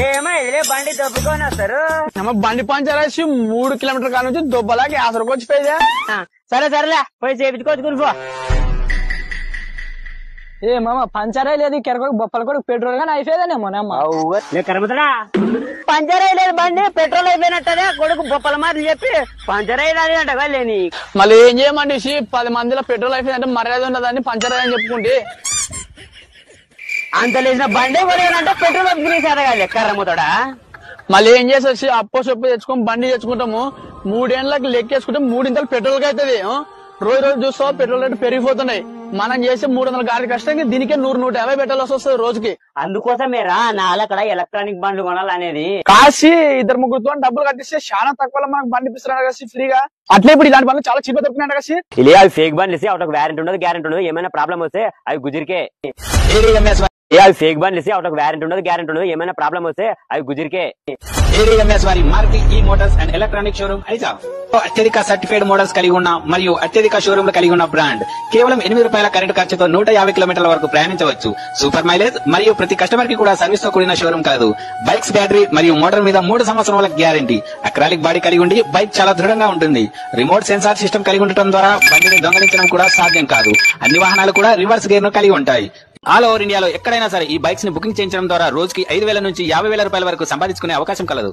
ఏమైతే బండి దొబ్బుకొని వస్తారు. బండి పంచర్ వేసి 3 కిలోమీటర్ కాడ నుంచి దొబ్బలాకి ఆసరకు వచ్చిపోయేదా. సరే సరేలే పోయి చేపించుకోవచ్చు కుల్ఫో. ఏ మామ పంచరే లేదు కెరకొడుకు బొప్పల కొడుకు పెట్రోల్ గానీ అయిపోయేదేనేమో కరమతడా పంచర్ అయ్యలేదు బండి పెట్రోల్ అయిపోయినట్టనే కొడుకు బొప్పల మాటలు చెప్పి పంచర్ అయ్యలేదు అంట లేని. మళ్ళీ ఏం చేయమండి 10 మందిలో పెట్రోల్ అయిపోయిందంటే మర్యాద ఉండదని పంచర్ అయ్యని చెప్పుకుంటే అంత లేచిన బండి కొనేదంటే పెట్రోల్ అప్పిసారు కర్రమ్మతోడా. మళ్ళీ ఏం చేసేసి అప్పో సొప్పు తెచ్చుకొని బండి తెచ్చుకుంటాము 3 ఏళ్ళకి లెక్కేసుకుంటే 3 ఇంతలు పెట్రోల్ కి అవుతుంది. రోజు రోజు చూస్తావు పెట్రోల్ రేటు పెరిగిపోతున్నాయి. మనం చేసే 300 గాడి కష్టం దీనికే 100-150 పెట్టాల్సి వస్తుంది రోజుకి. అందుకోసమేరా నాలక్కడ ఎలక్ట్రానిక్ బండ్లు కొనాలనేది. కాసి 2-3 డబ్బులు కట్టిస్తే చాలా తక్కువ మనకు బండి ఇప్పిస్తున్నాడు కదా ఫ్రీగా. అట్లే ఇప్పుడు ఇలాంటి బండ్లు చాలా చీప్ దొరుకుతున్నాడు కదా. ఇలా అవి ఫేక్ బండ్లు ఇస్తే ఒక వ్యారంటీ ఉండదు గ్యారంటీ ఉండదు. ఏమైనా ప్రాబ్లం వస్తే అవి గుజిరికే. అవి ఫేక్ బండ్లు ఇస్తే ఒక వ్యారంటీ ఉండదు గ్యారంటీ ఉండదు. ఏమైనా ప్రాబ్లం వస్తే అవి గుజిరికే. మారుతి ఈ మోటార్స్ అండ్ ఎలక్ట్రానిక్ షోరూమ్ హైజాబ్ అత్యధిక సర్టిఫైడ్ మోడల్స్ కలిగి ఉన్న మరియు అత్యధిక షోరూమ్ కలిగి ఉన్న బ్రాండ్. కేవలం ₹8 కరెంటు ఖర్చుతో 150 కిలోమీటర్ల వరకు ప్రయాణించవచ్చు. సూపర్ మైలేజ్ మరియు ప్రతి కస్టమర్ కి కూడా సర్వీస్ తో కూడిన షోరూమ్ కాదు. బైక్స్ బ్యాటరీ మరియు మోటార్ మీద 3 సంవత్సరాల గ్యారంటీ. అక్రాలిక్ బాడీ కలిగి ఉండి బైక్ చాలా దృఢంగా ఉంటుంది. రిమోట్ సెన్సార్ సిస్టమ్ కలిగి ఉండటం ద్వారా బండిని దొంగలించడం కూడా సాధ్యం కాదు. అన్ని వాహనాలు కూడా రివర్స్ గేర్ ను కలిగి ఉంటాయి. ఆల్ ఓవర్ ఇండియాలో ఎక్కడైనా సరే ఈ బైక్స్ ని బుకింగ్ చేయించడం ద్వారా రోజుకి ₹5,000 నుంచి ₹50,000 వరకు సంపాదించుకునే అవకాశం కలదు.